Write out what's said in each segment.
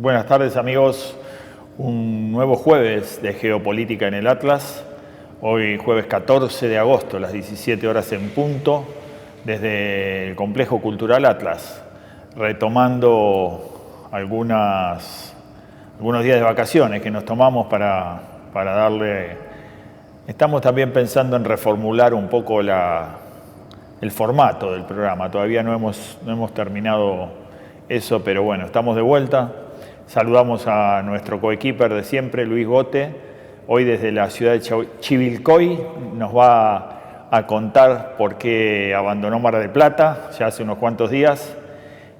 Buenas tardes amigos, un nuevo jueves de Geopolítica en el Atlas, hoy jueves 14 de agosto, las 17 horas en punto, desde el Complejo Cultural Atlas, retomando algunos días de vacaciones que nos tomamos para darle... Estamos también pensando en reformular un poco el formato del programa, todavía no hemos terminado eso, pero bueno, estamos de vuelta. Saludamos a nuestro coequiper de siempre, Luis Gote, hoy desde la ciudad de Chivilcoy. Nos va a contar por qué abandonó Mar del Plata, ya hace unos cuantos días,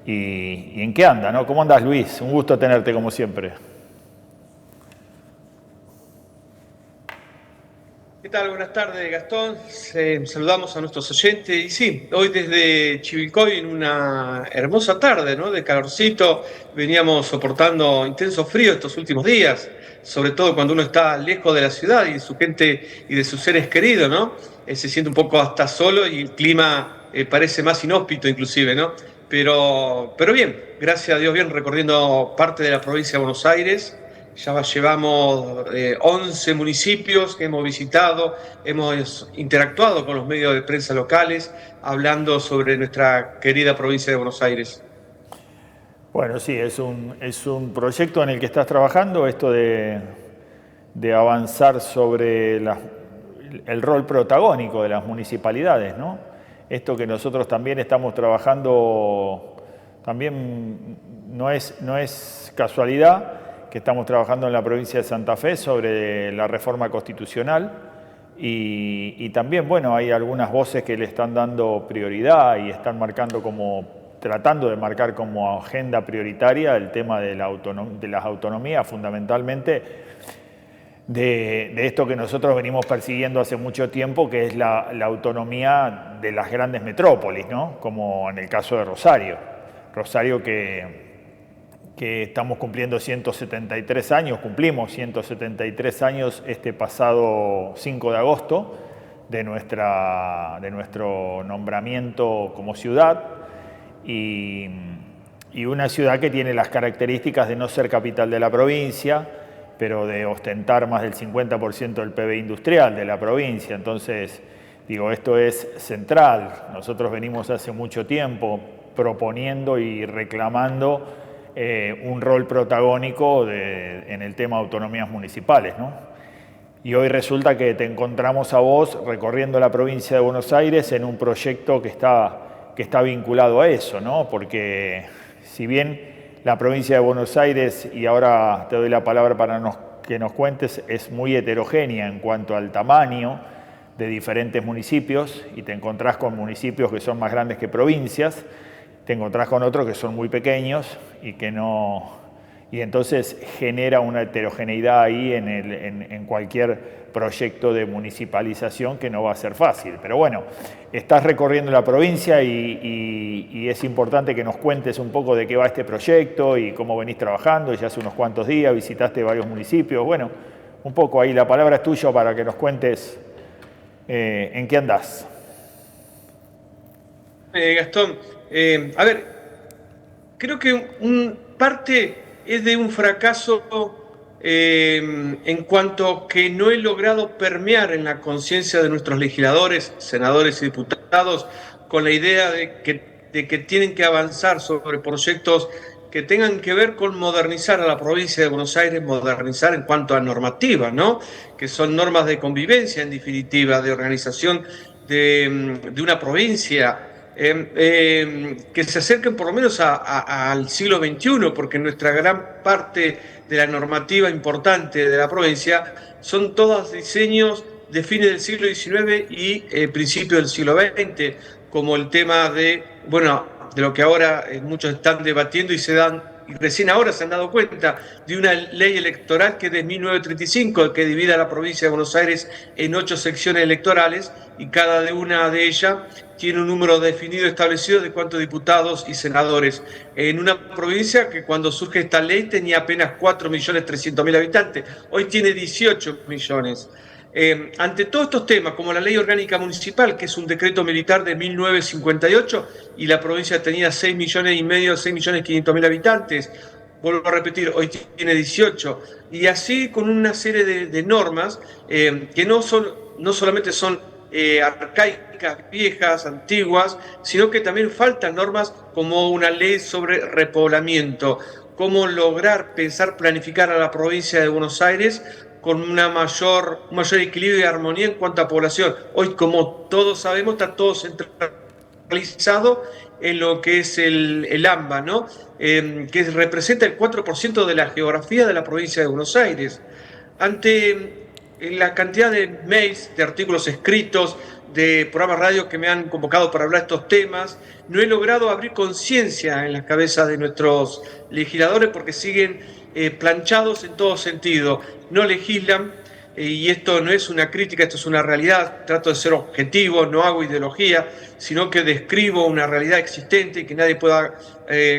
y en qué anda, ¿no? ¿Cómo andas, Luis? Un gusto tenerte como siempre. ¿Qué tal? Buenas tardes, Gastón. Saludamos a nuestros oyentes. Y sí, hoy desde Chivilcoy, en una hermosa tarde, ¿no? De calorcito, veníamos soportando intenso frío estos últimos días, sobre todo cuando uno está lejos de la ciudad y de su gente y de sus seres queridos, ¿no? Se siente un poco hasta solo y el clima parece más inhóspito inclusive, ¿no? Pero bien, gracias a Dios, bien, recorriendo parte de la provincia de Buenos Aires. Ya llevamos 11 municipios que hemos visitado, hemos interactuado con los medios de prensa locales, hablando sobre nuestra querida provincia de Buenos Aires. Bueno, sí, es un proyecto en el que estás trabajando, esto de avanzar sobre el rol protagónico de las municipalidades, ¿no? Esto que nosotros también estamos trabajando, también no es casualidad que estamos trabajando en la provincia de Santa Fe sobre la reforma constitucional y también, bueno, hay algunas voces que le están dando prioridad y están tratando de marcar como agenda prioritaria el tema de las autonomías, fundamentalmente de esto que nosotros venimos persiguiendo hace mucho tiempo, que es la autonomía de las grandes metrópolis, ¿no? Como en el caso de Rosario. Rosario que estamos cumpliendo 173 años, cumplimos 173 años este pasado 5 de agosto de nuestro nombramiento como ciudad y una ciudad que tiene las características de no ser capital de la provincia, pero de ostentar más del 50% del PBI industrial de la provincia. Entonces, digo, esto es central. Nosotros venimos hace mucho tiempo proponiendo y reclamando un rol protagónico en el tema de autonomías municipales, ¿no? Y hoy resulta que te encontramos a vos recorriendo la provincia de Buenos Aires en un proyecto que está vinculado a eso, ¿no? Porque si bien la provincia de Buenos Aires, y ahora te doy la palabra para que nos cuentes, es muy heterogénea en cuanto al tamaño de diferentes municipios, y te encontrás con municipios que son más grandes que provincias, te encontrás con otros que son muy pequeños y entonces genera una heterogeneidad ahí en cualquier proyecto de municipalización que no va a ser fácil. Pero bueno, estás recorriendo la provincia y es importante que nos cuentes un poco de qué va este proyecto y cómo venís trabajando. Ya hace unos cuantos días visitaste varios municipios. Bueno, un poco ahí, la palabra es tuya para que nos cuentes en qué andás. Gastón, a ver, creo que parte es de un fracaso en cuanto que no he logrado permear en la conciencia de nuestros legisladores, senadores y diputados con la idea de que tienen que avanzar sobre proyectos que tengan que ver con modernizar a la provincia de Buenos Aires, modernizar en cuanto a normativas, ¿no? Que son normas de convivencia, en definitiva, de organización de una provincia. Que se acerquen por lo menos al siglo XXI, porque nuestra gran parte de la normativa importante de la provincia son todos diseños de fines del siglo XIX y principios del siglo XX, como el tema de lo que ahora muchos están debatiendo y recién ahora se han dado cuenta de una ley electoral que es de 1935, que divide a la provincia de Buenos Aires en 8 secciones electorales y cada una de ellas tiene un número definido, establecido de cuántos diputados y senadores. En una provincia que cuando surge esta ley tenía apenas 4.300.000 habitantes, hoy tiene 18 millones. Ante todos estos temas, como la Ley Orgánica Municipal, que es un decreto militar de 1958, y la provincia tenía 6.500.000 habitantes, vuelvo a repetir, hoy tiene 18, y así con una serie de normas que no solamente son arcaicas, viejas, antiguas, sino que también faltan normas como una ley sobre repoblamiento, cómo lograr pensar, planificar a la provincia de Buenos Aires con un mayor equilibrio y armonía en cuanto a población. Hoy, como todos sabemos, está todo centralizado en lo que es el AMBA, ¿no? Que representa el 4% de la geografía de la provincia de Buenos Aires. Ante la cantidad de mails, de artículos escritos, de programas radio que me han convocado para hablar de estos temas, no he logrado abrir conciencia en las cabezas de nuestros legisladores porque siguen planchados en todo sentido. No legislan, y esto no es una crítica, esto es una realidad. Trato de ser objetivo, no hago ideología, sino que describo una realidad existente y que nadie pueda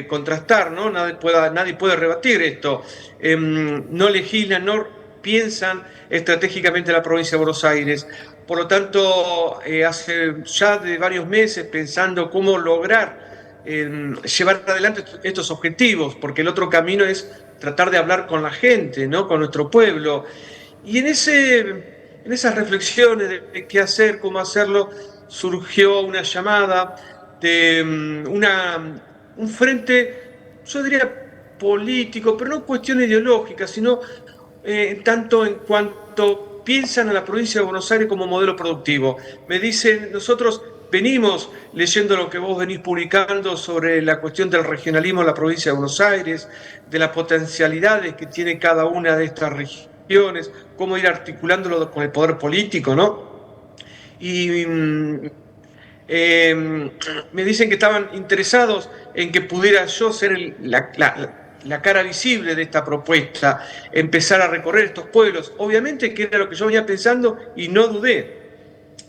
contrastar, ¿no? Nadie puede rebatir esto. No legislan, no piensan estratégicamente la provincia de Buenos Aires. Por lo tanto, hace ya de varios meses pensando cómo lograr llevar adelante estos objetivos, porque el otro camino es tratar de hablar con la gente, ¿no? Con nuestro pueblo. Y en esas reflexiones de qué hacer, cómo hacerlo, surgió una llamada de un frente, yo diría político, pero no cuestión ideológica, sino tanto en cuanto piensan a la provincia de Buenos Aires como modelo productivo. Me dicen, nosotros venimos leyendo lo que vos venís publicando sobre la cuestión del regionalismo en la provincia de Buenos Aires, de las potencialidades que tiene cada una de estas regiones, cómo ir articulándolo con el poder político, ¿no? Y me dicen que estaban interesados en que pudiera yo ser la cara visible de esta propuesta, empezar a recorrer estos pueblos. Obviamente que era lo que yo venía pensando y no dudé.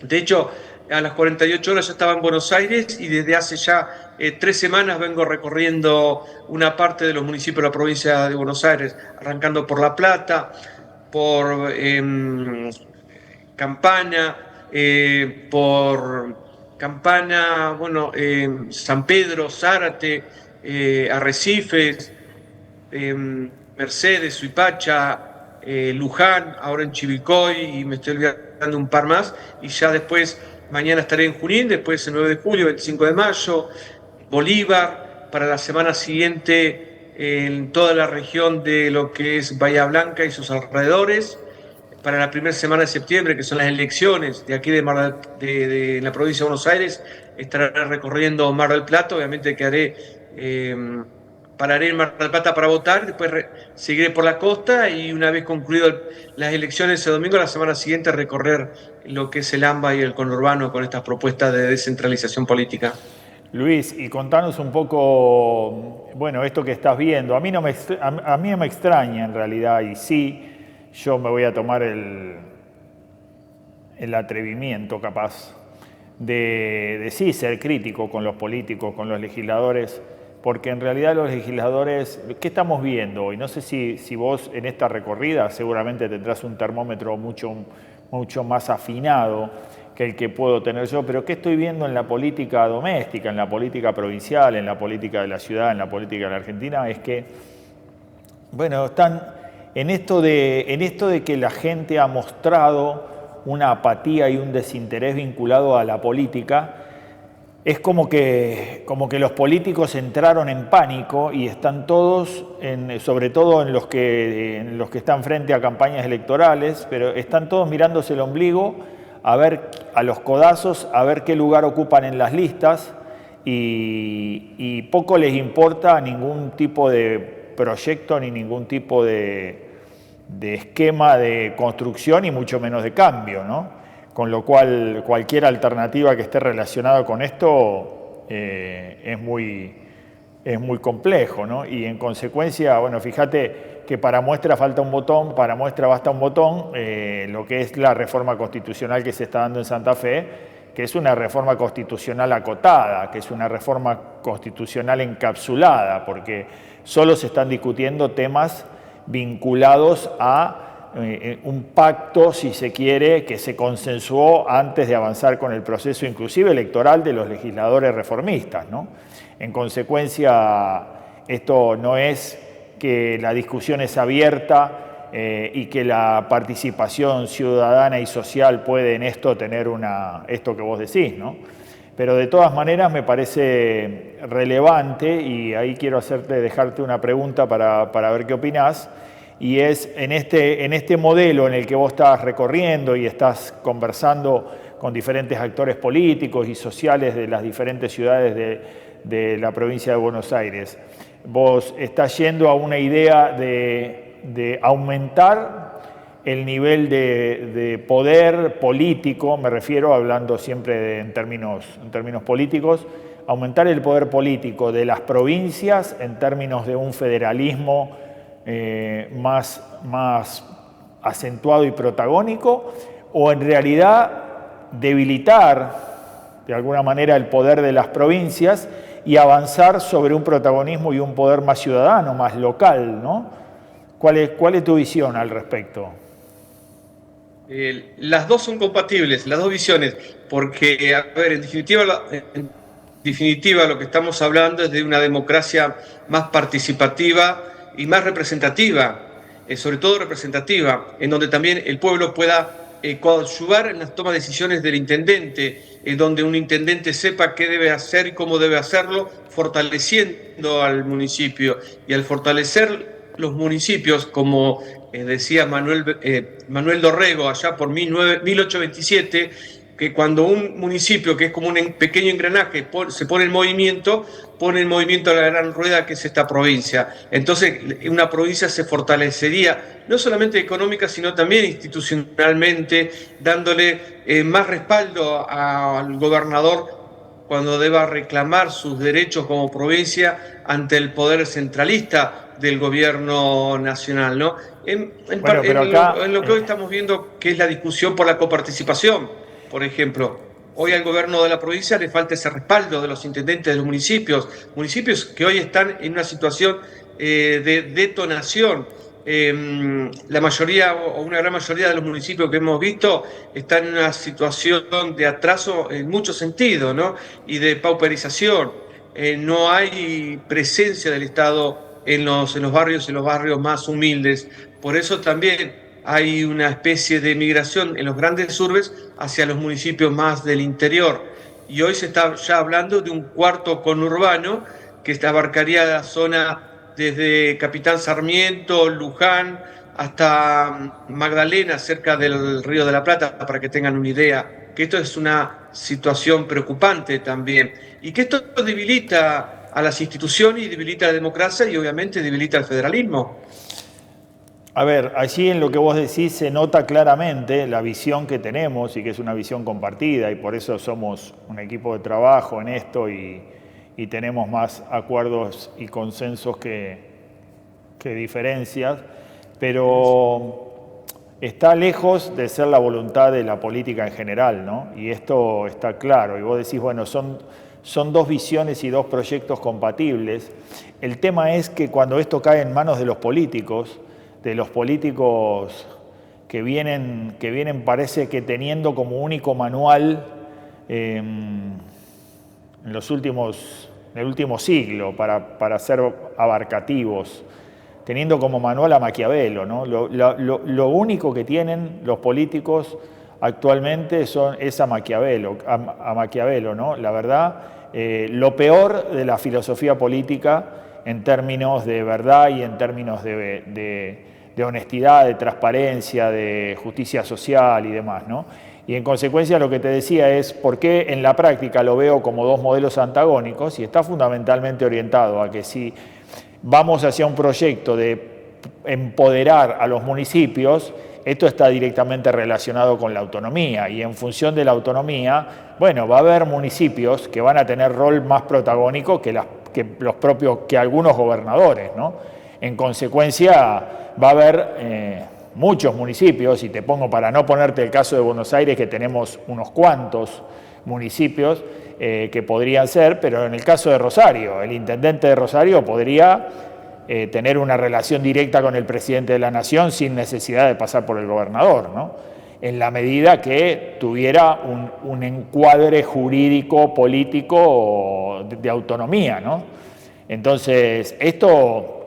De hecho, a las 48 horas ya estaba en Buenos Aires y desde hace ya 3 semanas vengo recorriendo una parte de los municipios de la provincia de Buenos Aires, arrancando por La Plata, por Campana, bueno, San Pedro, Zárate, Arrecifes, Mercedes, Suipacha, Luján, ahora en Chivilcoy, y me estoy olvidando un par más, y ya después, mañana estaré en Junín, después el 9 de julio, 25 de mayo, Bolívar, para la semana siguiente en toda la región de lo que es Bahía Blanca y sus alrededores, para la primera semana de septiembre, que son las elecciones de aquí de la provincia de Buenos Aires, estaré recorriendo Mar del Plata, obviamente quedaré pararé en Mar del Plata para votar, después seguiré por la costa y una vez concluido las elecciones ese domingo, la semana siguiente recorrer lo que es el AMBA y el conurbano con estas propuestas de descentralización política. Luis, y contanos un poco, bueno, esto que estás viendo. A mí no me extraña en realidad, y sí, yo me voy a tomar el atrevimiento capaz de sí ser crítico con los políticos, con los legisladores, porque en realidad los legisladores, ¿qué estamos viendo hoy? No sé si vos en esta recorrida seguramente tendrás un termómetro mucho más afinado que el que puedo tener yo, pero ¿qué estoy viendo en la política doméstica, en la política provincial, en la política de la ciudad, en la política de la Argentina? Es que, bueno, están en esto de que la gente ha mostrado una apatía y un desinterés vinculado a la política. Es como que los políticos entraron en pánico y están todos, sobre todo en los que están frente a campañas electorales, pero están todos mirándose el ombligo a ver a los codazos, a ver qué lugar ocupan en las listas y poco les importa ningún tipo de proyecto ni ningún tipo de esquema de construcción y mucho menos de cambio, ¿no? Con lo cual, cualquier alternativa que esté relacionada con esto es muy complejo, ¿no? Y en consecuencia, bueno, fíjate que para muestra falta un botón, para muestra basta un botón, lo que es la reforma constitucional que se está dando en Santa Fe, que es una reforma constitucional acotada, que es una reforma constitucional encapsulada, porque solo se están discutiendo temas vinculados a un pacto, si se quiere, que se consensuó antes de avanzar con el proceso inclusive electoral de los legisladores reformistas, ¿no? En consecuencia, esto no es que la discusión es abierta y que la participación ciudadana y social puede en esto tener esto que vos decís, ¿no? Pero de todas maneras me parece relevante, y ahí quiero dejarte una pregunta para ver qué opinás, y es en este modelo en el que vos estás recorriendo y estás conversando con diferentes actores políticos y sociales de las diferentes ciudades de la provincia de Buenos Aires, vos estás yendo a una idea de aumentar el nivel de poder político, me refiero, hablando siempre en términos políticos, aumentar el poder político de las provincias en términos de un federalismo más acentuado y protagónico, o en realidad debilitar de alguna manera el poder de las provincias y avanzar sobre un protagonismo y un poder más ciudadano, más local, ¿no? ¿Cuál es tu visión al respecto? Las dos son compatibles, las dos visiones, porque, a ver, en definitiva lo que estamos hablando es de una democracia más participativa y más representativa, sobre todo representativa, en donde también el pueblo pueda coadyuvar en las tomas de decisiones del intendente, donde un intendente sepa qué debe hacer y cómo debe hacerlo, fortaleciendo al municipio. Y al fortalecer los municipios, como decía Manuel Dorrego allá por 1827, que cuando un municipio, que es como un pequeño engranaje, se pone en movimiento la gran rueda que es esta provincia. Entonces, una provincia se fortalecería, no solamente económica, sino también institucionalmente, dándole más respaldo al gobernador cuando deba reclamar sus derechos como provincia ante el poder centralista del gobierno nacional, ¿no? En lo que hoy estamos viendo, que es la discusión por la coparticipación, por ejemplo. Hoy al gobierno de la provincia le falta ese respaldo de los intendentes de los municipios que hoy están en una situación de detonación. La mayoría o una gran mayoría de los municipios que hemos visto están en una situación de atraso en muchos sentidos, ¿no? Y de pauperización. No hay presencia del Estado en los barrios más humildes. Por eso también hay una especie de migración en los grandes urbes hacia los municipios más del interior. Y hoy se está ya hablando de un cuarto conurbano que abarcaría la zona desde Capitán Sarmiento, Luján, hasta Magdalena, cerca del Río de la Plata, para que tengan una idea, que esto es una situación preocupante también, y que esto debilita a las instituciones y debilita la democracia y obviamente debilita el federalismo. A ver, allí en lo que vos decís se nota claramente la visión que tenemos, y que es una visión compartida, y por eso somos un equipo de trabajo en esto y tenemos más acuerdos y consensos que diferencias, pero está lejos de ser la voluntad de la política en general, ¿no? Y esto está claro, y vos decís, bueno, son dos visiones y dos proyectos compatibles. El tema es que cuando esto cae en manos de los políticos que vienen parece que teniendo como único manual en el último siglo para ser abarcativos, teniendo como manual a Maquiavelo, ¿no? Lo único que tienen los políticos actualmente es a Maquiavelo, ¿no? La verdad, lo peor de la filosofía política en términos de verdad y en términos de honestidad, de transparencia, de justicia social y demás, ¿no? Y en consecuencia lo que te decía es por qué en la práctica lo veo como dos modelos antagónicos, y está fundamentalmente orientado a que si vamos hacia un proyecto de empoderar a los municipios, esto está directamente relacionado con la autonomía, y en función de la autonomía, bueno, va a haber municipios que van a tener rol más protagónico que algunos gobernadores, ¿no? En consecuencia va a haber muchos municipios, y te pongo, para no ponerte el caso de Buenos Aires, que tenemos unos cuantos municipios que podrían ser, pero en el caso de Rosario, el intendente de Rosario podría tener una relación directa con el presidente de la Nación sin necesidad de pasar por el gobernador, ¿no? En la medida que tuviera un encuadre jurídico, político de autonomía, ¿no? Entonces, esto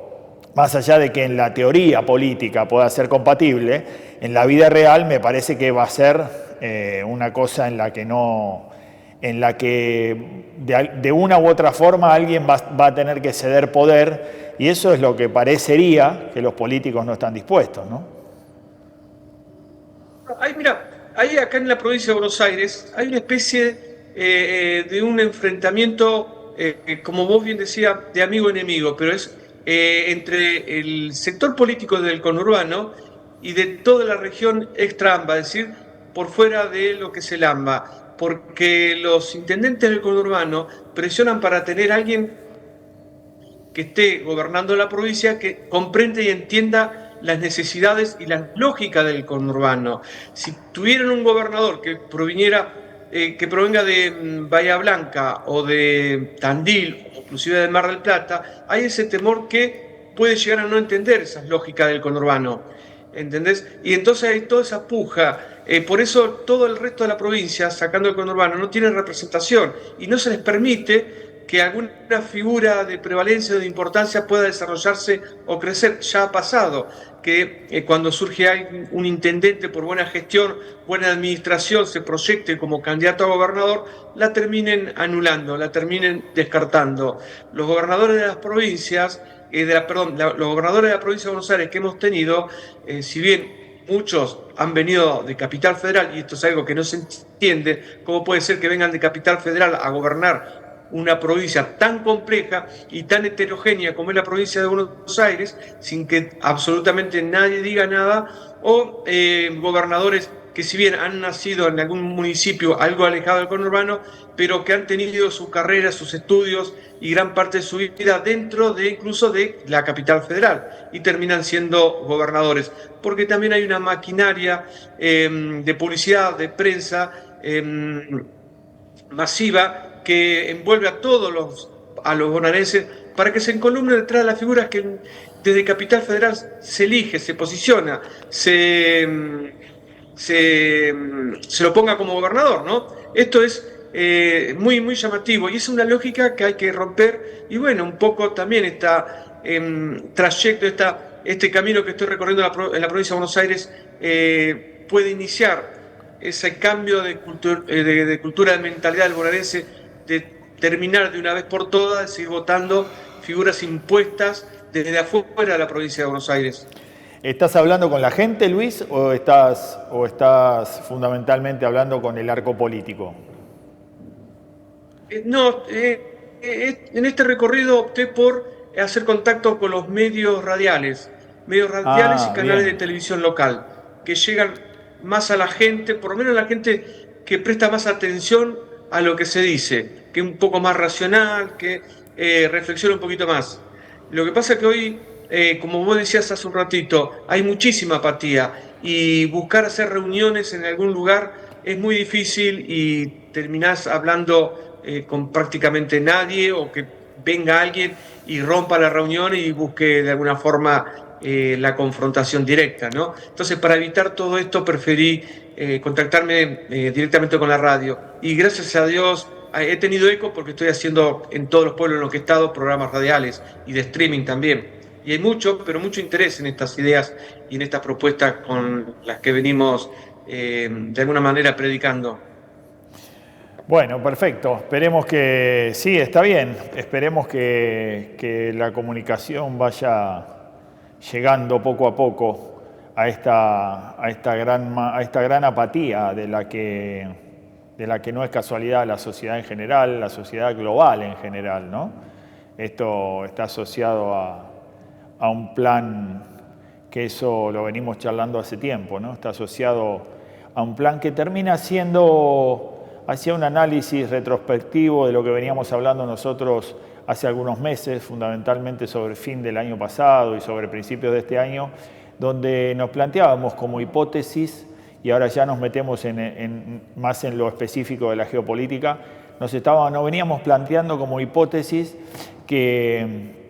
más allá de que en la teoría política pueda ser compatible, en la vida real me parece que va a ser una cosa en la que no, en la que de una u otra forma alguien va a tener que ceder poder, y eso es lo que parecería que los políticos no están dispuestos, ¿no? Mira, ahí acá en la provincia de Buenos Aires hay una especie de un enfrentamiento, como vos bien decías, de amigo-enemigo, pero es entre el sector político del conurbano y de toda la región extra-AMBA, es decir, por fuera de lo que es el AMBA, porque los intendentes del conurbano presionan para tener a alguien que esté gobernando la provincia que comprenda y entienda las necesidades y la lógica del conurbano. Si tuvieran un gobernador que provenga de Bahía Blanca o de Tandil, o inclusive de Mar del Plata, hay ese temor que puede llegar a no entender esas lógicas del conurbano. ¿Entendés? Y entonces hay toda esa puja. Por eso todo el resto de la provincia, sacando el conurbano, no tiene representación y no se les permite que alguna figura de prevalencia o de importancia pueda desarrollarse o crecer. Ya ha pasado que cuando surge un intendente por buena gestión, buena administración, se proyecte como candidato a gobernador, la terminen anulando, la terminen descartando. Los gobernadores de las provincias, los gobernadores de la provincia de Buenos Aires que hemos tenido, si bien muchos han venido de Capital Federal, y esto es algo que no se entiende, ¿cómo puede ser que vengan de Capital Federal a gobernar una provincia tan compleja y tan heterogénea como es la provincia de Buenos Aires, sin que absolutamente nadie diga nada, o gobernadores que si bien han nacido en algún municipio algo alejado del conurbano, pero que han tenido su carrera, sus estudios y gran parte de su vida dentro de incluso de la capital federal y terminan siendo gobernadores, porque también hay una maquinaria de publicidad, de prensa masiva que envuelve a a los bonaerenses para que se encolumnen detrás de las figuras que desde Capital Federal se elige, se posiciona, se lo ponga como gobernador, ¿no? Esto es muy, muy llamativo y es una lógica que hay que romper. Y bueno, un poco también está trayecto, este camino que estoy recorriendo en la provincia de Buenos Aires puede iniciar ese cambio de cultura, de mentalidad del bonaerense, de terminar de una vez por todas, de seguir votando figuras impuestas desde afuera de la provincia de Buenos Aires. ¿Estás hablando con la gente, Luis, o estás fundamentalmente hablando con el arco político? No, en este recorrido opté por hacer contacto con los medios radiales y canales de televisión local, que llegan más a la gente, por lo menos a la gente que presta más atención a lo que se dice, que es un poco más racional, que reflexiona un poquito más. Lo que pasa es que hoy, como vos decías hace un ratito, hay muchísima apatía y buscar hacer reuniones en algún lugar es muy difícil y terminás hablando con prácticamente nadie o que venga alguien y rompa la reunión y busque de alguna forma la confrontación directa, ¿no? Entonces, para evitar todo esto, preferí contactarme directamente con la radio. Y gracias a Dios he tenido eco porque estoy haciendo en todos los pueblos en los que he estado programas radiales y de streaming también. Y hay pero mucho interés en estas ideas y en estas propuestas con las que venimos de alguna manera predicando. Bueno, perfecto. Esperemos que sí, está bien. Esperemos que la comunicación vaya llegando poco a poco a esta gran apatía de la que no es casualidad la sociedad en general, la sociedad global en general, ¿no? Esto está asociado a un plan que eso lo venimos charlando hace tiempo, ¿no? Está asociado a un plan que termina siendo hacia un análisis retrospectivo de lo que veníamos hablando nosotros hace algunos meses, fundamentalmente sobre el fin del año pasado y sobre principios de este año, donde nos planteábamos como hipótesis, y ahora ya nos metemos más en lo específico de la geopolítica, nos veníamos planteando como hipótesis que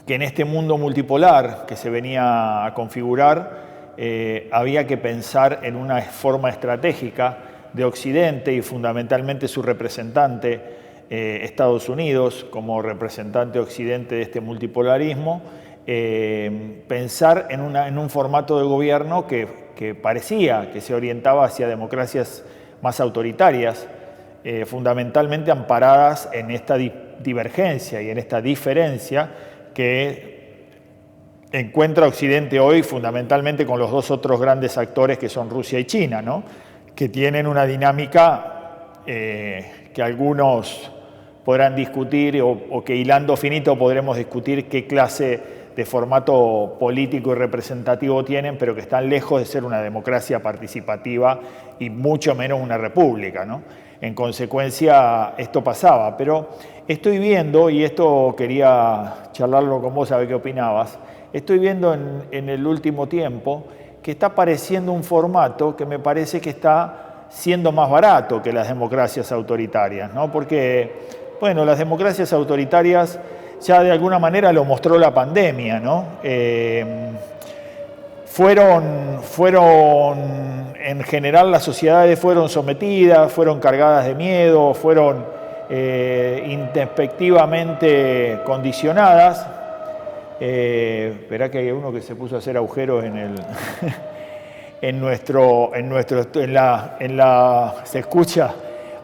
en este mundo multipolar que se venía a configurar había que pensar en una forma estratégica de Occidente y fundamentalmente su representante, Estados Unidos, como representante occidente de este multipolarismo, pensar en un formato de gobierno que parecía que se orientaba hacia democracias más autoritarias, fundamentalmente amparadas en esta divergencia y en esta diferencia que encuentra Occidente hoy fundamentalmente con los dos otros grandes actores que son Rusia y China, ¿no? Que tienen una dinámica que algunos podrán discutir o que hilando finito podremos discutir qué clase de formato político y representativo tienen, pero que están lejos de ser una democracia participativa y mucho menos una república, ¿no? En consecuencia, esto pasaba, pero estoy viendo, y esto quería charlarlo con vos, a ver qué opinabas, estoy viendo en el último tiempo que está apareciendo un formato que me parece que está siendo más barato que las democracias autoritarias, ¿no? Porque, bueno, las democracias autoritarias ya de alguna manera lo mostró la pandemia, ¿no? En general las sociedades fueron sometidas, fueron cargadas de miedo, fueron introspectivamente condicionadas. Esperá que hay uno que se puso a hacer agujeros se escucha,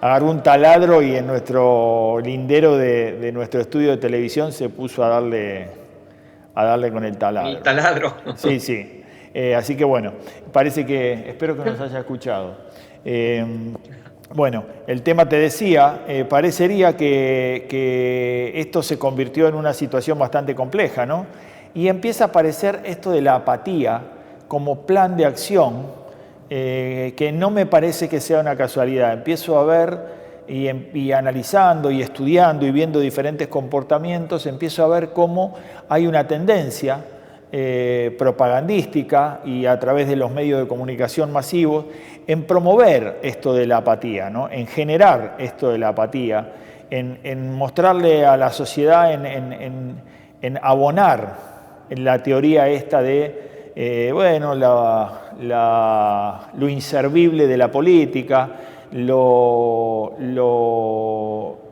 agarró un taladro y en nuestro lindero de nuestro estudio de televisión se puso a darle con el taladro. El taladro. Sí, sí. Así que bueno, espero que nos haya escuchado. Bueno, el tema te decía, parecería que esto se convirtió en una situación bastante compleja, ¿no? Y empieza a aparecer esto de la apatía como plan de acción, que no me parece que sea una casualidad. Empiezo a ver y analizando y estudiando y viendo diferentes comportamientos, empiezo a ver cómo hay una tendencia propagandística y a través de los medios de comunicación masivos en promover esto de la apatía, ¿no? En generar esto de la apatía, en mostrarle a la sociedad, en abonar en la teoría esta de lo inservible de la política, lo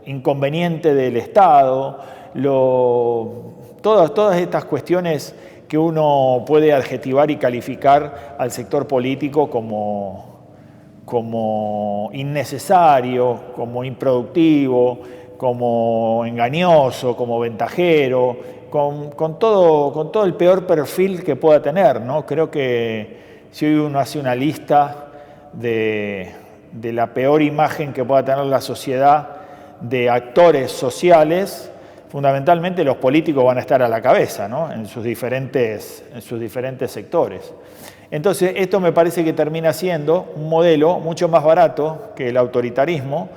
inconveniente del Estado, todas estas cuestiones que uno puede adjetivar y calificar al sector político como innecesario, como improductivo, como engañoso, como ventajero, con todo el peor perfil que pueda tener, ¿no? Creo que si hoy uno hace una lista de la peor imagen que pueda tener la sociedad de actores sociales, fundamentalmente los políticos van a estar a la cabeza, ¿no? en sus diferentes sectores. Entonces, esto me parece que termina siendo un modelo mucho más barato que el autoritarismo,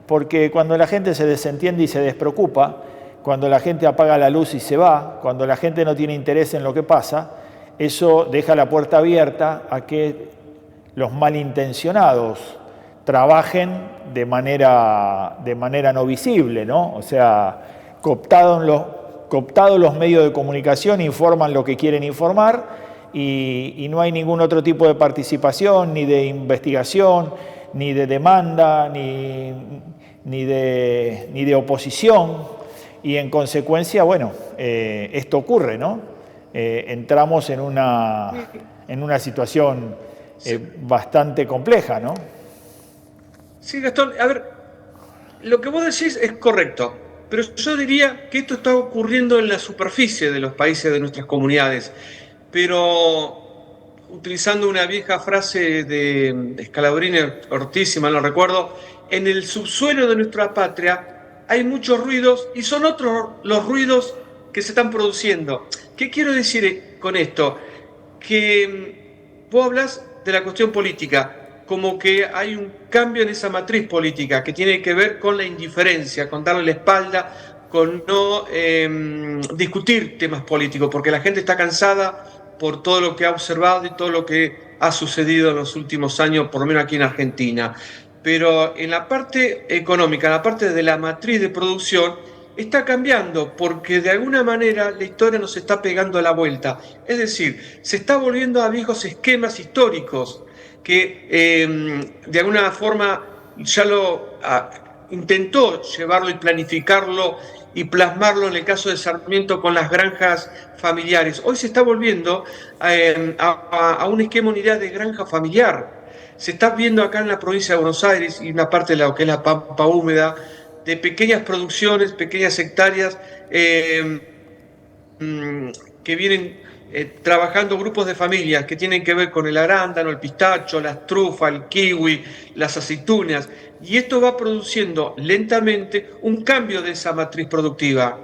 porque cuando la gente se desentiende y se despreocupa, cuando la gente apaga la luz y se va, cuando la gente no tiene interés en lo que pasa, eso deja la puerta abierta a que los malintencionados trabajen de manera no visible, ¿no? O sea, cooptados los medios de comunicación, informan lo que quieren informar y no hay ningún otro tipo de participación, ni de investigación, ni de demanda, ni de oposición. Y en consecuencia, bueno, esto ocurre, ¿no? Entramos en una situación bastante compleja, ¿no? Sí, Gastón, a ver, lo que vos decís es correcto. Pero yo diría que esto está ocurriendo en la superficie de los países de nuestras comunidades. Pero utilizando una vieja frase de Scalabrini Ortiz, si mal no recuerdo, en el subsuelo de nuestra patria hay muchos ruidos y son otros los ruidos que se están produciendo. ¿Qué quiero decir con esto? Que vos hablas de la cuestión política, como que hay un cambio en esa matriz política que tiene que ver con la indiferencia, con darle la espalda, con no discutir temas políticos, porque la gente está cansada por todo lo que ha observado y todo lo que ha sucedido en los últimos años, por lo menos aquí en Argentina. Pero en la parte económica, en la parte de la matriz de producción, está cambiando porque de alguna manera la historia nos está pegando a la vuelta. Es decir, se está volviendo a viejos esquemas históricos que de alguna forma ya intentó llevarlo y planificarlo y plasmarlo en el caso de Sarmiento con las granjas familiares. Hoy se está volviendo a un esquema, una idea de granja familiar. Se está viendo acá en la provincia de Buenos Aires y una parte de lo que es la pampa húmeda, de pequeñas producciones, pequeñas hectáreas que vienen trabajando grupos de familias que tienen que ver con el arándano, el pistacho, las trufas, el kiwi, las aceitunas. Y esto va produciendo lentamente un cambio de esa matriz productiva,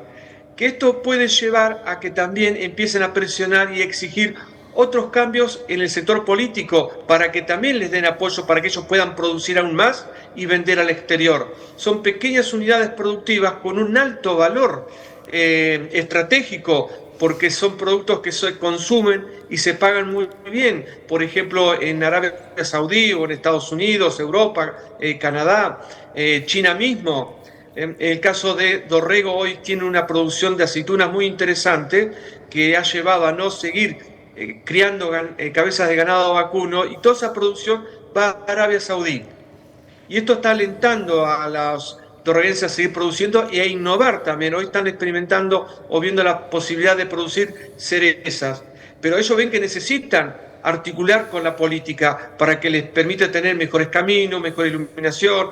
que esto puede llevar a que también empiecen a presionar y exigir otros cambios en el sector político para que también les den apoyo para que ellos puedan producir aún más y vender al exterior. Son pequeñas unidades productivas con un alto valor estratégico, porque son productos que se consumen y se pagan muy bien. Por ejemplo, en Arabia Saudí o en Estados Unidos, Europa, Canadá, China mismo. El caso de Dorrego hoy tiene una producción de aceitunas muy interesante que ha llevado a no seguir criando cabezas de ganado vacuno, y toda esa producción va a Arabia Saudí. Y esto está alentando a los dorreguenses a seguir produciendo y a innovar también. Hoy están experimentando o viendo la posibilidad de producir cerezas. Pero ellos ven que necesitan articular con la política para que les permita tener mejores caminos, mejor iluminación,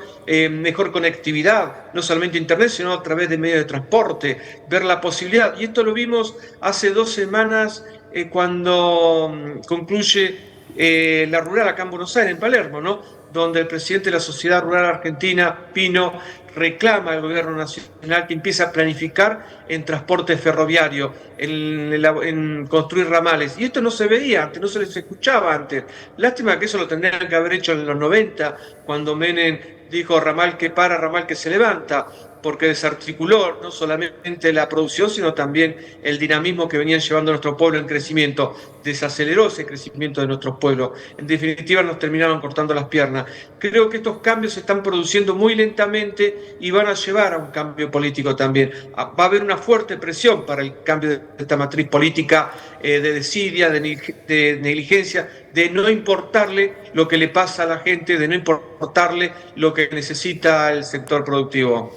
mejor conectividad, no solamente internet, sino a través de medios de transporte, ver la posibilidad. Y esto lo vimos hace 2 semanas cuando concluye la rural acá en Buenos Aires, en Palermo, ¿no? Donde el presidente de la Sociedad Rural Argentina, Pino, reclama al gobierno nacional que empiece a planificar en transporte ferroviario, en construir ramales. Y esto no se veía antes, no se les escuchaba antes. Lástima que eso lo tendrían que haber hecho en los 90, cuando Menem dijo ramal que para, ramal que se levanta, porque desarticuló no solamente la producción, sino también el dinamismo que venían llevando nuestro pueblo en crecimiento. Desaceleró ese crecimiento de nuestros pueblos. En definitiva, nos terminaron cortando las piernas. Creo que estos cambios se están produciendo muy lentamente y van a llevar a un cambio político también. Va a haber una fuerte presión para el cambio de esta matriz política de desidia, de negligencia, de no importarle lo que le pasa a la gente, de no importarle lo que necesita el sector productivo.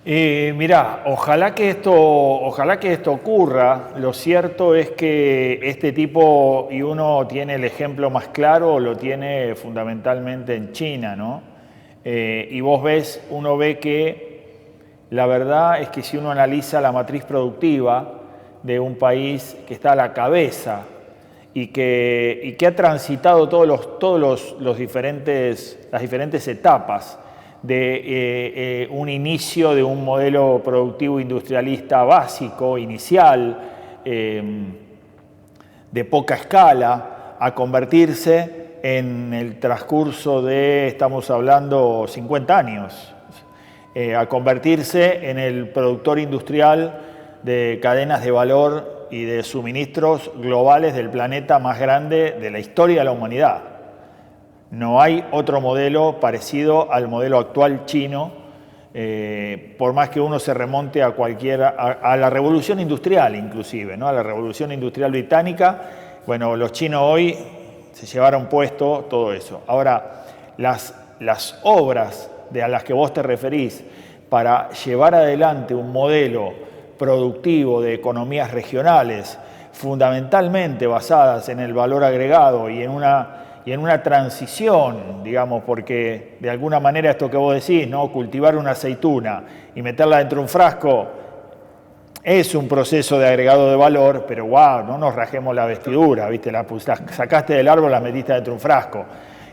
Mirá, ojalá que esto ocurra. Lo cierto es que este tipo, y uno tiene el ejemplo más claro, lo tiene fundamentalmente en China, ¿no? Y uno ve que la verdad es que si uno analiza la matriz productiva de un país que está a la cabeza y que ha transitado las diferentes etapas de un inicio de un modelo productivo industrialista básico, inicial, de poca escala, a convertirse en el transcurso de, estamos hablando, 50 años, a convertirse en el productor industrial de cadenas de valor y de suministros globales del planeta más grande de la historia de la humanidad. No hay otro modelo parecido al modelo actual chino, por más que uno se remonte a la revolución industrial inclusive, ¿no? A la revolución industrial británica. Bueno, los chinos hoy se llevaron puesto todo eso. Ahora, las obras a las que vos te referís para llevar adelante un modelo productivo de economías regionales, fundamentalmente basadas en el valor agregado y en una transición, digamos, porque de alguna manera esto que vos decís, ¿no? Cultivar una aceituna y meterla dentro de un frasco es un proceso de agregado de valor, pero wow, no nos rajemos la vestidura, ¿viste? La sacaste del árbol, la metiste dentro de un frasco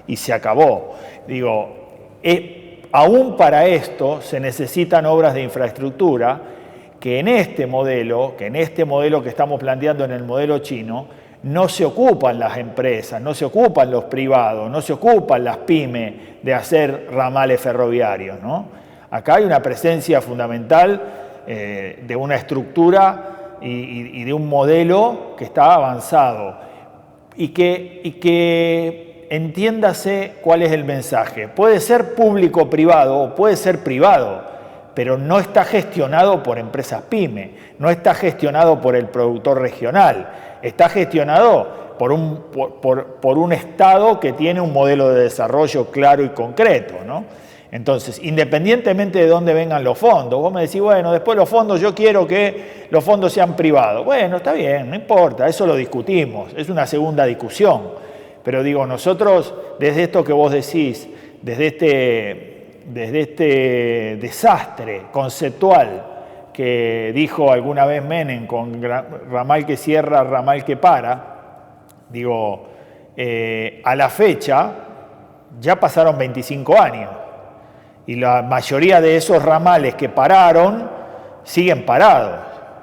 y se acabó. Digo, aún para esto se necesitan obras de infraestructura que en este modelo que estamos planteando en el modelo chino, no se ocupan las empresas, no se ocupan los privados, no se ocupan las pymes de hacer ramales ferroviarios, ¿no? Acá hay una presencia fundamental de una estructura y de un modelo que está avanzado y que entiéndase cuál es el mensaje. Puede ser público-privado o puede ser privado, pero no está gestionado por empresas pyme, no está gestionado por el productor regional, está gestionado por un Estado que tiene un modelo de desarrollo claro y concreto, ¿no? Entonces, independientemente de dónde vengan los fondos, vos me decís, bueno, después los fondos, yo quiero que los fondos sean privados. Bueno, está bien, no importa, eso lo discutimos, es una segunda discusión. Pero digo, nosotros, desde esto que vos decís, desde este desastre conceptual que dijo alguna vez Menem con ramal que cierra, ramal que para, digo, a la fecha ya pasaron 25 años. Y la mayoría de esos ramales que pararon siguen parados.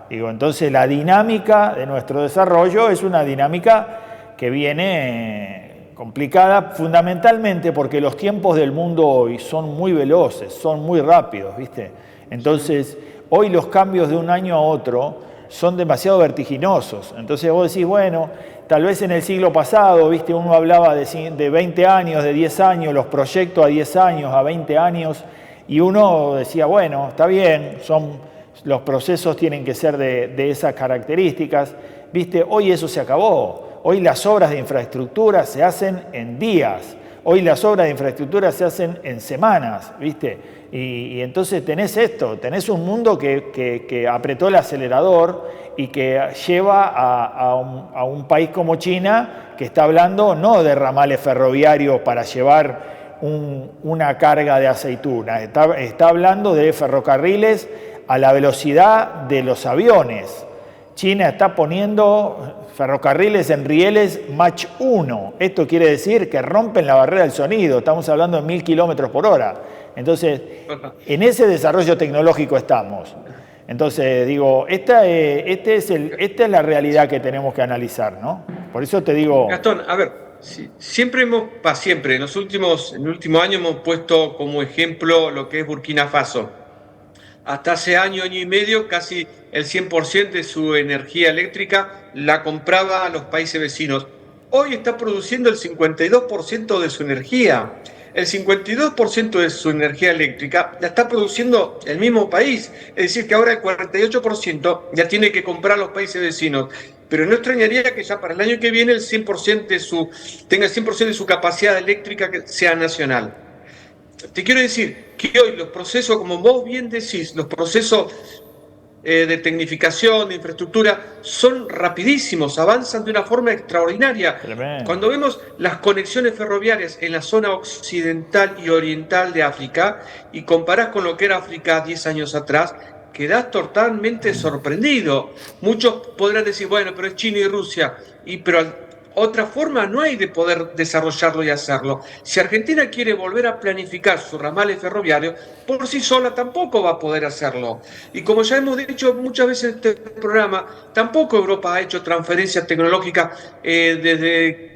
Digo, entonces la dinámica de nuestro desarrollo es una dinámica que viene complicada fundamentalmente porque los tiempos del mundo hoy son muy veloces, son muy rápidos, ¿viste? Entonces, hoy los cambios de un año a otro son demasiado vertiginosos. Entonces vos decís, bueno, tal vez en el siglo pasado, ¿viste? Uno hablaba de 20 años, de 10 años, los proyectos a 10 años, a 20 años, y uno decía, bueno, está bien, los procesos tienen que ser de esas características, ¿viste? Hoy eso se acabó. Hoy las obras de infraestructura se hacen en días. Hoy las obras de infraestructura se hacen en semanas, ¿viste? Y entonces tenés esto, tenés un mundo que apretó el acelerador y que lleva a un país como China que está hablando no de ramales ferroviarios para llevar una carga de aceituna, está hablando de ferrocarriles a la velocidad de los aviones. China está poniendo ferrocarriles en rieles Mach 1. Esto quiere decir que rompen la barrera del sonido. Estamos hablando de 1000 kilómetros por hora. Entonces, en ese desarrollo tecnológico estamos. Entonces, digo, esta es la realidad que tenemos que analizar, ¿no? Por eso te digo... Gastón, a ver, siempre en el último año hemos puesto como ejemplo lo que es Burkina Faso. Hasta hace año y medio, casi el 100% de su energía eléctrica la compraba a los países vecinos. Hoy está produciendo el 52% de su energía. El 52% de su energía eléctrica la está produciendo el mismo país. Es decir, que ahora el 48% ya tiene que comprar a los países vecinos. Pero no extrañaría que ya para el año que viene tenga el 100% de su capacidad eléctrica que sea nacional. Te quiero decir que hoy los procesos, como vos bien decís, los procesos de tecnificación, de infraestructura, son rapidísimos, avanzan de una forma extraordinaria. Tremendo. Cuando vemos las conexiones ferroviarias en la zona occidental y oriental de África y comparás con lo que era África 10 años atrás, quedás totalmente sorprendido. Muchos podrán decir, bueno, pero es China y Rusia, pero otra forma no hay de poder desarrollarlo y hacerlo. Si Argentina quiere volver a planificar sus ramales ferroviarios, por sí sola tampoco va a poder hacerlo. Y como ya hemos dicho muchas veces en este programa, tampoco Europa ha hecho transferencias tecnológicas desde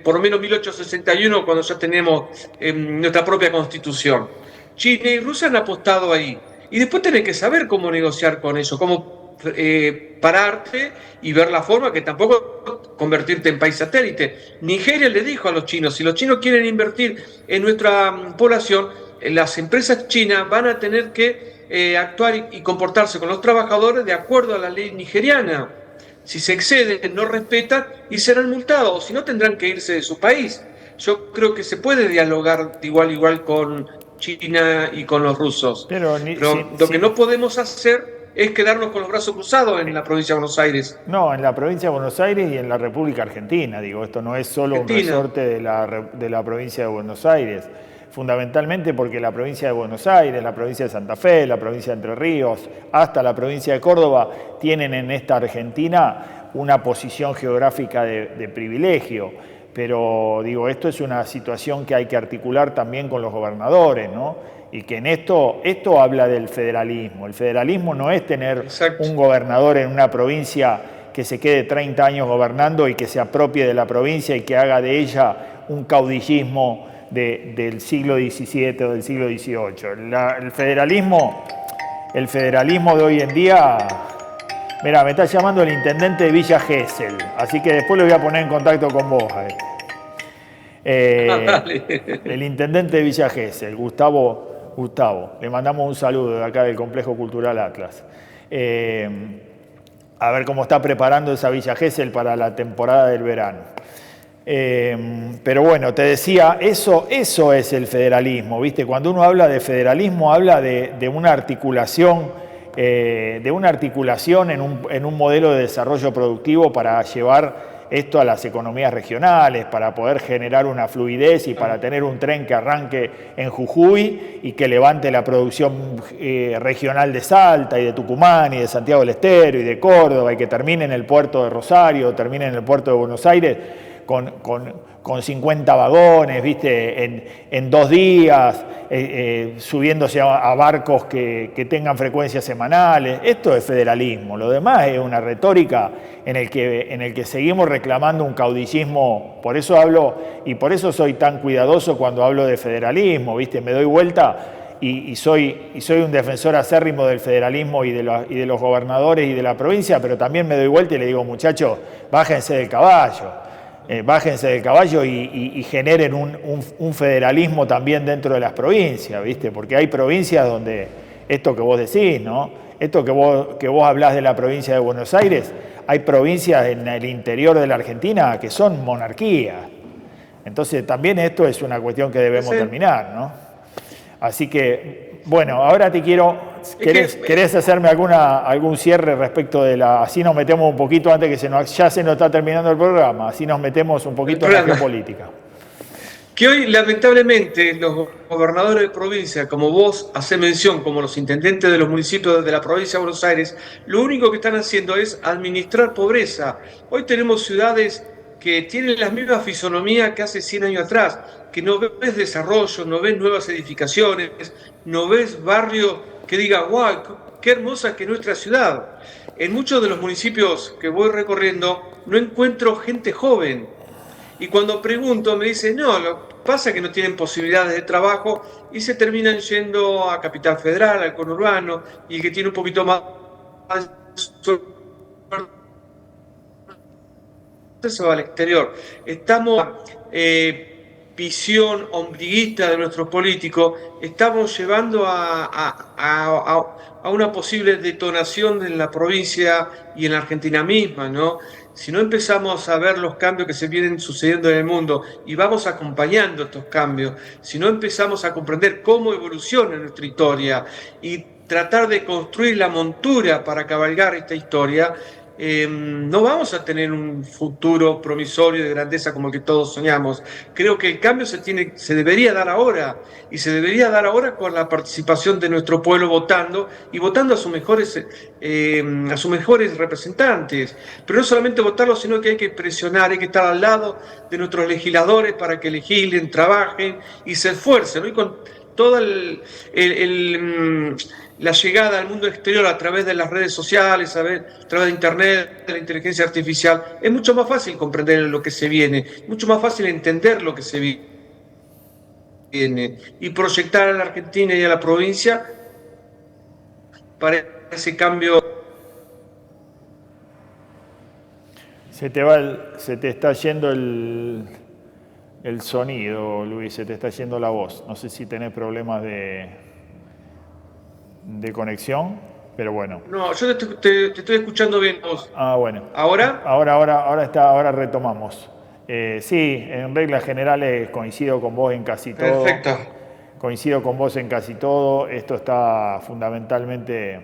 por lo menos 1861, cuando ya tenemos nuestra propia constitución. China y Rusia han apostado ahí. Y después tenés que saber cómo negociar con eso, cómo pararte y ver la forma, que tampoco convertirte en país satélite. Nigeria le dijo a los chinos, si los chinos quieren invertir en nuestra población, las empresas chinas van a tener que actuar y comportarse con los trabajadores de acuerdo a la ley nigeriana. Si se exceden, no respetan y serán multados, o si no tendrán que irse de su país. Yo creo que se puede dialogar de igual a igual con China y con los rusos. Pero lo que no podemos hacer es quedarnos con los brazos cruzados en la provincia de Buenos Aires. No, en la provincia de Buenos Aires y en la República Argentina. Digo, esto no es solo un resorte de la provincia de Buenos Aires. Fundamentalmente porque la provincia de Buenos Aires, la provincia de Santa Fe, la provincia de Entre Ríos, hasta la provincia de Córdoba, tienen en esta Argentina una posición geográfica de privilegio. Pero digo, esto es una situación que hay que articular también con los gobernadores, ¿no? Y que en esto habla del federalismo. El federalismo no es tener un gobernador en una provincia que se quede 30 años gobernando y que se apropie de la provincia y que haga de ella un caudillismo del siglo XVII o del siglo XVIII. El federalismo de hoy en día... Mirá, me está llamando el intendente de Villa Gesell, así que después lo voy a poner en contacto con vos. El intendente de Villa Gesell, Gustavo, le mandamos un saludo de acá del Complejo Cultural Atlas. A ver cómo está preparando esa Villa Gesell para la temporada del verano. Pero bueno, te decía, eso es el federalismo, ¿viste? Cuando uno habla de federalismo, habla de una articulación, en un modelo de desarrollo productivo para llevar esto a las economías regionales, para poder generar una fluidez y para tener un tren que arranque en Jujuy y que levante la producción regional de Salta y de Tucumán y de Santiago del Estero y de Córdoba y que termine en el puerto de Rosario, termine en el puerto de Buenos Aires con 50 vagones, ¿viste? En 2 días, subiéndose a barcos que tengan frecuencias semanales. Esto es federalismo. Lo demás es una retórica en el que seguimos reclamando un caudillismo. Por eso hablo y por eso soy tan cuidadoso cuando hablo de federalismo, ¿viste? Me doy vuelta y soy un defensor acérrimo del federalismo y de los gobernadores y de la provincia, pero también me doy vuelta y le digo, muchachos, bájense del caballo. Bájense del caballo y generen un federalismo también dentro de las provincias, ¿viste? Porque hay provincias donde esto que vos decís, ¿no? Esto que vos hablás de la provincia de Buenos Aires, hay provincias en el interior de la Argentina que son monarquías. Entonces también esto es una cuestión que debemos terminar, ¿no? Así que, bueno, ahora te quiero... ¿Querés hacerme algún cierre respecto de la... Así nos metemos un poquito antes que ya se nos está terminando el programa, así nos metemos un poquito en la geopolítica. Que hoy, lamentablemente, los gobernadores de provincia, como vos hacés mención, como los intendentes de los municipios de la provincia de Buenos Aires, lo único que están haciendo es administrar pobreza. Hoy tenemos ciudades que tienen la misma fisonomía que hace 100 años atrás, que no ves desarrollo, no ves nuevas edificaciones, no ves barrios que diga, wow, qué hermosa que es nuestra ciudad. En muchos de los municipios que voy recorriendo no encuentro gente joven. Y cuando pregunto me dicen, no, lo que pasa es que no tienen posibilidades de trabajo y se terminan yendo a Capital Federal, al conurbano, y el que tiene un poquito más se va al exterior. Estamos... visión ombliguista de nuestros políticos, estamos llevando a una posible detonación en la provincia y en la Argentina misma, ¿no? Si no empezamos a ver los cambios que se vienen sucediendo en el mundo y vamos acompañando estos cambios, si no empezamos a comprender cómo evoluciona nuestra historia y tratar de construir la montura para cabalgar esta historia, no vamos a tener un futuro promisorio de grandeza como el que todos soñamos. Creo que el cambio se debería dar ahora, y se debería dar ahora con la participación de nuestro pueblo votando y votando a sus mejores representantes. Pero no solamente votarlos, sino que hay que presionar, hay que estar al lado de nuestros legisladores para que legislen, trabajen y se esfuercen, ¿no? Y con toda la llegada al mundo exterior a través de las redes sociales, a través de Internet, de la inteligencia artificial, es mucho más fácil comprender lo que se viene, mucho más fácil entender lo que se viene y proyectar a la Argentina y a la provincia para ese cambio. Se te está yendo el sonido, Luis, se te está yendo la voz. No sé si tenés problemas de conexión, pero bueno. No, yo te estoy escuchando bien vos. Ah, bueno. ¿Ahora? Ahora retomamos. Sí, en reglas generales coincido con vos en casi todo. Perfecto. Coincido con vos en casi todo. Esto está fundamentalmente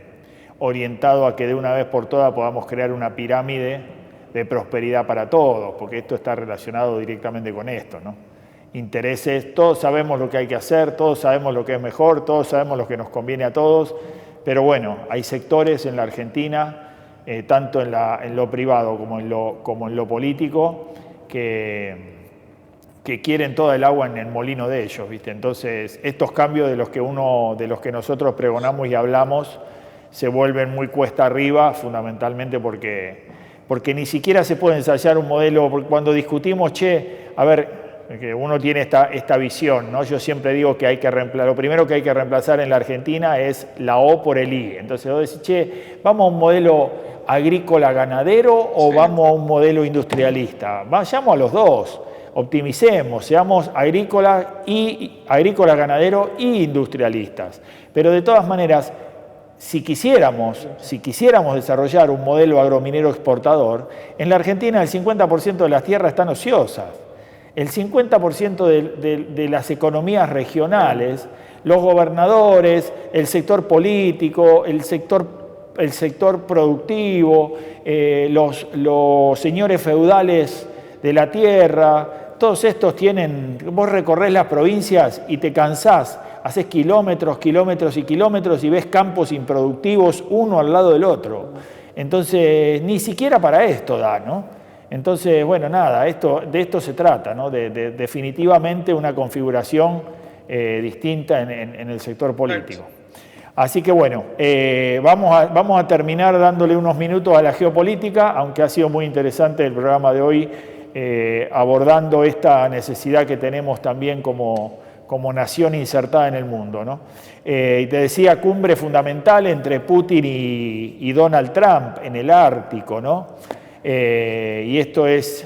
orientado a que de una vez por todas podamos crear una pirámide de prosperidad para todos, porque esto está relacionado directamente con esto, ¿no? Intereses, todos sabemos lo que hay que hacer, todos sabemos lo que es mejor, todos sabemos lo que nos conviene a todos, pero bueno, hay sectores en la Argentina, tanto en lo privado como en lo político, que quieren toda el agua en el molino de ellos, ¿viste? Entonces, estos cambios de los que nosotros pregonamos y hablamos se vuelven muy cuesta arriba, fundamentalmente porque ni siquiera se puede ensayar un modelo. Cuando discutimos, a ver, que uno tiene esta visión, ¿no? Yo siempre digo que lo primero que hay que reemplazar en la Argentina es la O por el I. Entonces vos decís, ¿vamos a un modelo agrícola ganadero o vamos a un modelo industrialista? Vayamos a los dos, optimicemos, seamos agrícola, ganadero y industrialistas. Pero de todas maneras, si quisiéramos desarrollar un modelo agrominero exportador, en la Argentina el 50% de las tierras están ociosas. el 50% de las economías regionales, los gobernadores, el sector político, el sector productivo, los señores feudales de la tierra, todos estos tienen, vos recorrés las provincias y te cansás, haces kilómetros, kilómetros y kilómetros y ves campos improductivos uno al lado del otro. Entonces, ni siquiera para esto da, ¿no? Entonces, bueno, nada, de esto se trata, ¿no? De definitivamente una configuración distinta en el sector político. Así que bueno, vamos a terminar dándole unos minutos a la geopolítica, aunque ha sido muy interesante el programa de hoy, abordando esta necesidad que tenemos también como nación insertada en el mundo, ¿no? Y te decía, cumbre fundamental entre Putin y Donald Trump en el Ártico, ¿no? Y esto es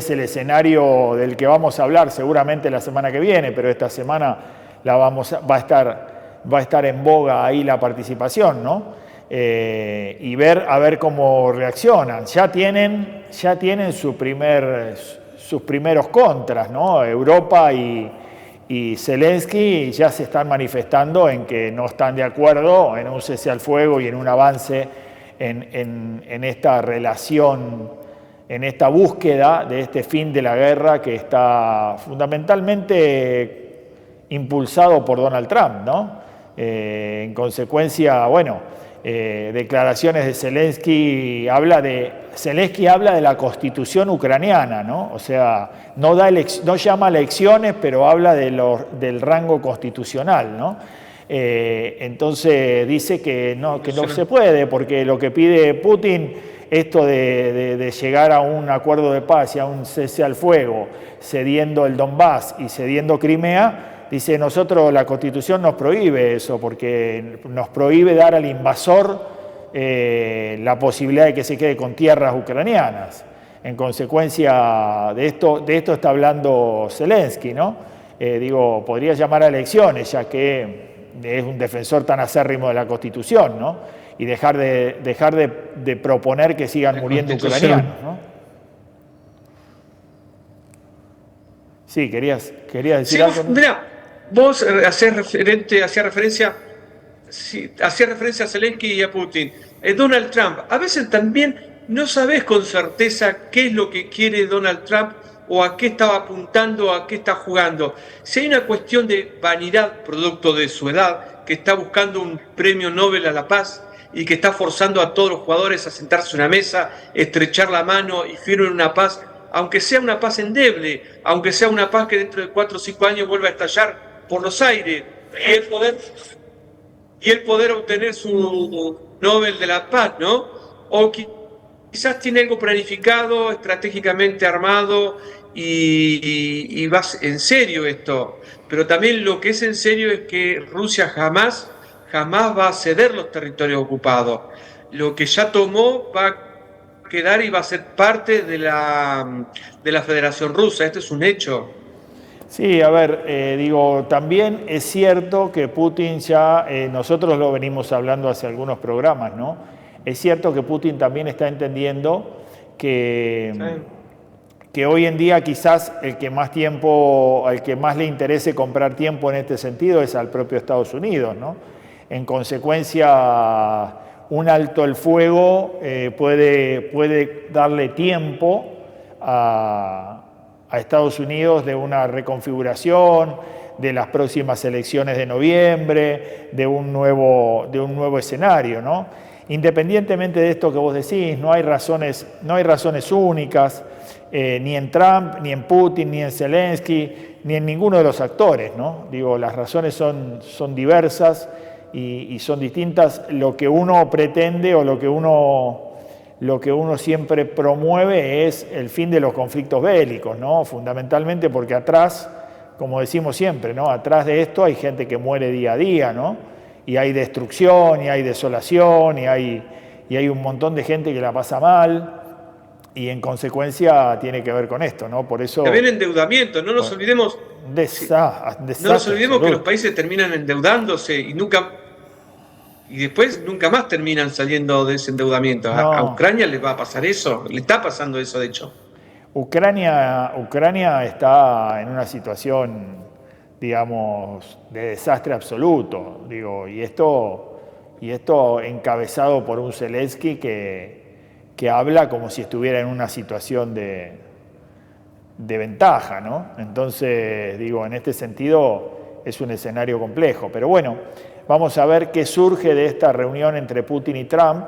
el escenario del que vamos a hablar seguramente la semana que viene, pero esta semana va a estar en boga ahí la participación, ¿no? Y a ver cómo reaccionan. Ya tienen sus primeros contras, ¿no? Europa y Zelensky ya se están manifestando en que no están de acuerdo en un cese al fuego y en un avance en esta relación, en esta búsqueda de este fin de la guerra que está fundamentalmente impulsado por Donald Trump, ¿no? En consecuencia, bueno, declaraciones de Zelensky habla de la constitución ucraniana, ¿no? O sea, no llama a elecciones, pero habla del rango constitucional, ¿no? Entonces dice que no se puede, porque lo que pide Putin, esto de llegar a un acuerdo de paz y a un cese al fuego, cediendo el Donbass y cediendo Crimea, dice, nosotros la Constitución nos prohíbe eso, porque nos prohíbe dar al invasor la posibilidad de que se quede con tierras ucranianas. En consecuencia de esto está hablando Zelensky, ¿no? Podría llamar a elecciones, ya que es un defensor tan acérrimo de la Constitución, ¿no? Y dejar de proponer que sigan muriendo ucranianos, ¿no? Sí, querías decir algo, ¿no? Mirá, vos hacías referencia a Zelensky y a Putin. Donald Trump, a veces también no sabés con certeza qué es lo que quiere Donald Trump o a qué estaba apuntando, a qué está jugando. Si hay una cuestión de vanidad producto de su edad, que está buscando un premio Nobel a la paz y que está forzando a todos los jugadores a sentarse a una mesa, estrechar la mano y firmen una paz, aunque sea una paz endeble, aunque sea una paz que dentro de 4 o 5 años vuelva a estallar por los aires, y el poder obtener su Nobel de la Paz, ¿no? O quizás tiene algo planificado, estratégicamente armado, y va en serio esto. Pero también lo que es en serio es que Rusia jamás va a ceder los territorios ocupados. Lo que ya tomó va a quedar y va a ser parte de la Federación Rusa. Esto es un hecho. Sí, a ver, también es cierto que Putin ya, nosotros lo venimos hablando hace algunos programas, ¿no? Es cierto que Putin también está entendiendo que hoy en día quizás al que más le interese comprar tiempo en este sentido es al propio Estados Unidos, ¿no? En consecuencia, un alto el fuego puede darle tiempo a Estados Unidos de una reconfiguración, de las próximas elecciones de noviembre, de un nuevo escenario, ¿no? Independientemente de esto que vos decís, no hay razones únicas, ni en Trump, ni en Putin, ni en Zelensky, ni en ninguno de los actores, ¿no? Las razones son diversas y son distintas. Lo que uno pretende o lo que uno siempre promueve es el fin de los conflictos bélicos, ¿no? Fundamentalmente porque atrás, como decimos siempre, ¿no? Atrás de esto hay gente que muere día a día, ¿no? Y hay destrucción, y hay desolación, y hay un montón de gente que la pasa mal, y en consecuencia tiene que ver con esto, ¿no? Por eso... También endeudamiento, no nos olvidemos... No nos olvidemos que los países terminan endeudándose y después nunca más terminan saliendo de ese endeudamiento. No. ¿A Ucrania le va a pasar eso? Le está pasando eso, de hecho. Ucrania está en una situación, digamos, de desastre absoluto, digo, y esto encabezado por un Zelensky que habla como si estuviera en una situación de ventaja, ¿no? Entonces, digo, en este sentido es un escenario complejo. Pero bueno, vamos a ver qué surge de esta reunión entre Putin y Trump.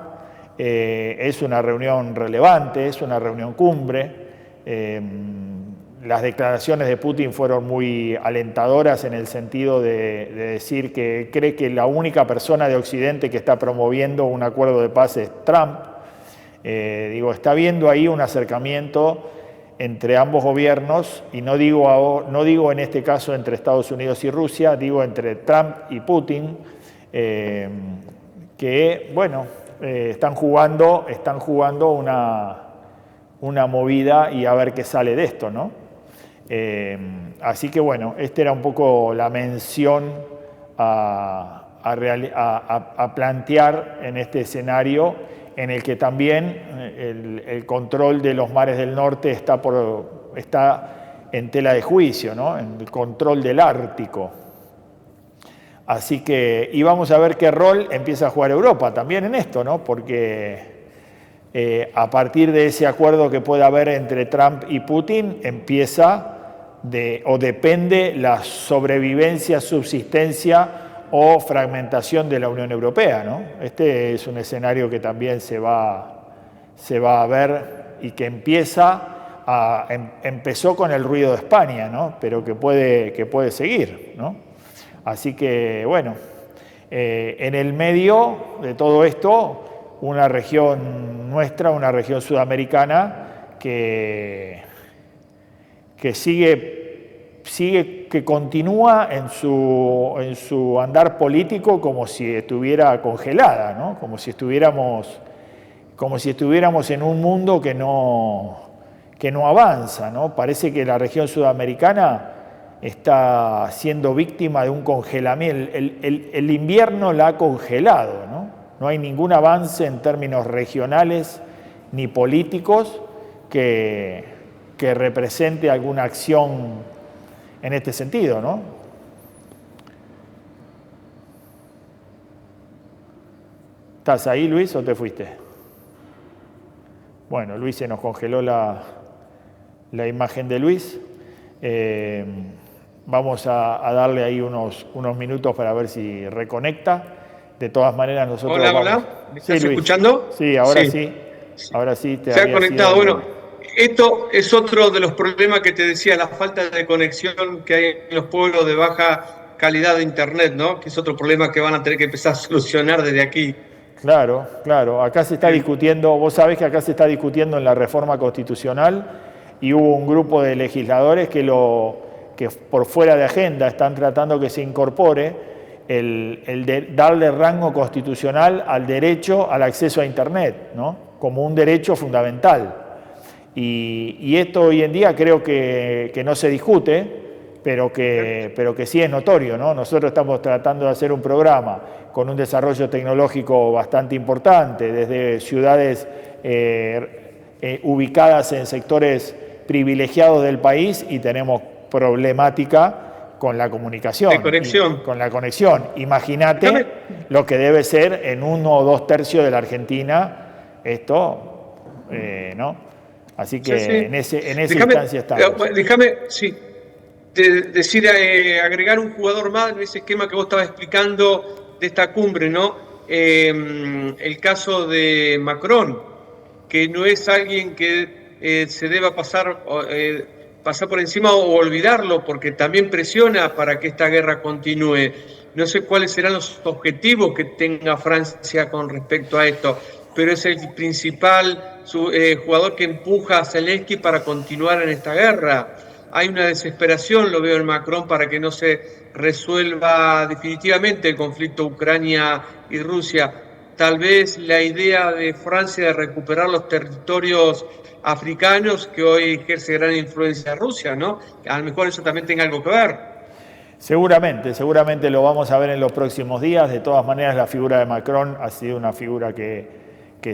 Es una reunión relevante, es una reunión cumbre. Las declaraciones de Putin fueron muy alentadoras en el sentido de decir que cree que la única persona de Occidente que está promoviendo un acuerdo de paz es Trump. Está habiendo ahí un acercamiento entre ambos gobiernos, y no digo en este caso entre Estados Unidos y Rusia, digo entre Trump y Putin, que, bueno, están jugando una movida y a ver qué sale de esto, ¿no? Así que, bueno, esta era un poco la mención a plantear en este escenario en el que también el control de los mares del norte está en tela de juicio, ¿no? En el control del Ártico. Así que, y vamos a ver qué rol empieza a jugar Europa también en esto, ¿no? Porque a partir de ese acuerdo que pueda haber entre Trump y Putin, depende la sobrevivencia, subsistencia o fragmentación de la Unión Europea, ¿no? Este es un escenario que también se va a ver y que empezó con el ruido de España, ¿no? Pero que puede seguir, ¿no? Así que, bueno, en el medio de todo esto, una región nuestra, una región sudamericana que que continúa en su andar político como si estuviera congelada, ¿no? Como si estuviéramos en un mundo que no avanza, ¿no? Parece que la región sudamericana está siendo víctima de un congelamiento. El invierno la ha congelado, ¿no? No hay ningún avance en términos regionales ni políticos que represente alguna acción en este sentido, ¿no? ¿Estás ahí, Luis, o te fuiste? Bueno, Luis, se nos congeló la imagen de Luis. Vamos a darle ahí unos minutos para ver si reconecta. De todas maneras, nosotros Hola. ¿Me estás escuchando? Sí, ahora sí. Ahora sí. Se ha conectado. Bueno, esto es otro de los problemas que te decía, la falta de conexión que hay en los pueblos de baja calidad de internet, ¿no? Que es otro problema que van a tener que empezar a solucionar desde aquí. Claro. Acá se está discutiendo, vos sabés que acá se está discutiendo en la reforma constitucional y hubo un grupo de legisladores que por fuera de agenda están tratando que se incorpore darle rango constitucional al derecho al acceso a internet, ¿no? Como un derecho fundamental. Y esto hoy en día creo que no se discute, pero que sí es notorio, ¿no? Nosotros estamos tratando de hacer un programa con un desarrollo tecnológico bastante importante, desde ciudades ubicadas en sectores privilegiados del país, y tenemos problemática con la comunicación. De conexión. Con la conexión. Imagínate lo que debe ser en 1 o 2 tercios de la Argentina esto, ¿no? Así que sí. En esa instancia estamos. Déjame agregar un jugador más en ese esquema que vos estabas explicando de esta cumbre, ¿no? El caso de Macron, que no es alguien que se deba pasar por encima o olvidarlo, porque también presiona para que esta guerra continúe. No sé cuáles serán los objetivos que tenga Francia con respecto a esto, pero es el principal jugador que empuja a Zelensky para continuar en esta guerra. Hay una desesperación, lo veo en Macron, para que no se resuelva definitivamente el conflicto Ucrania y Rusia. Tal vez la idea de Francia de recuperar los territorios africanos que hoy ejerce gran influencia en Rusia, ¿no? A lo mejor eso también tenga algo que ver. Seguramente lo vamos a ver en los próximos días. De todas maneras, la figura de Macron ha sido una figura que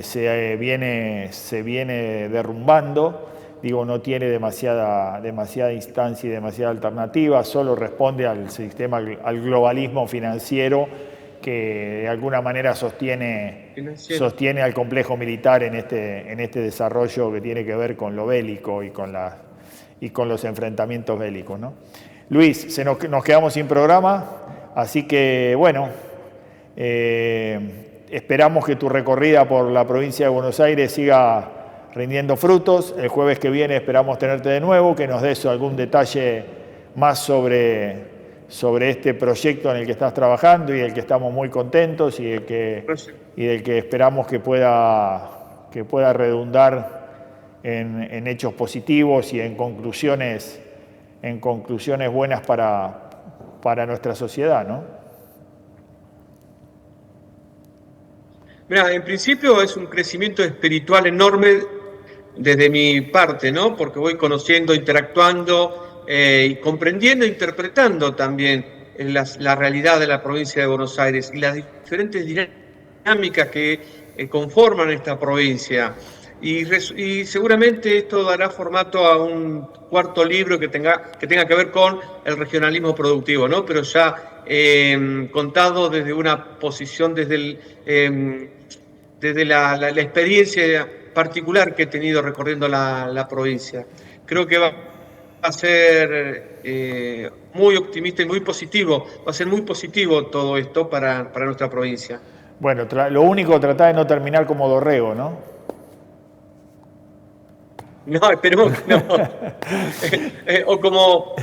se viene derrumbando. digo, no tiene demasiada instancia y demasiada alternativa, solo responde al sistema, al globalismo financiero que de alguna manera sostiene al complejo militar en este desarrollo que tiene que ver con lo bélico y con los enfrentamientos bélicos, ¿no? Luis, nos quedamos sin programa, así que bueno, esperamos que tu recorrida por la provincia de Buenos Aires siga rindiendo frutos. El jueves que viene esperamos tenerte de nuevo, que nos des algún detalle más sobre este proyecto en el que estás trabajando y del que estamos muy contentos y del que esperamos que pueda redundar en hechos positivos y en conclusiones buenas para nuestra sociedad, ¿no? Mira, en principio es un crecimiento espiritual enorme desde mi parte, ¿no? Porque voy conociendo, interactuando y comprendiendo e interpretando también la realidad de la provincia de Buenos Aires y las diferentes dinámicas que conforman esta provincia. Y seguramente esto dará formato a un cuarto libro que tenga que ver con el regionalismo productivo, ¿no? Pero ya contado desde una posición, desde la experiencia particular que he tenido recorriendo la provincia. Creo que va a ser muy optimista y muy positivo. Va a ser muy positivo todo esto para nuestra provincia. Bueno, lo único, tratar de no terminar como Dorrego, ¿no? No, esperemos que no. O como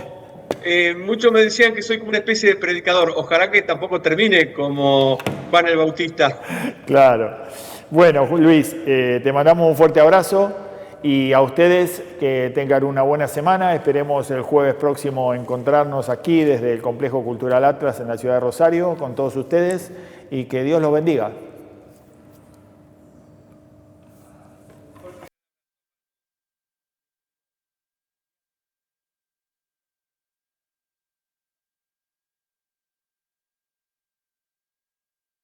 muchos me decían que soy como una especie de predicador. Ojalá que tampoco termine como Juan el Bautista. Claro. Bueno, Luis, te mandamos un fuerte abrazo y a ustedes que tengan una buena semana. Esperemos el jueves próximo encontrarnos aquí desde el Complejo Cultural Atlas en la ciudad de Rosario con todos ustedes y que Dios los bendiga.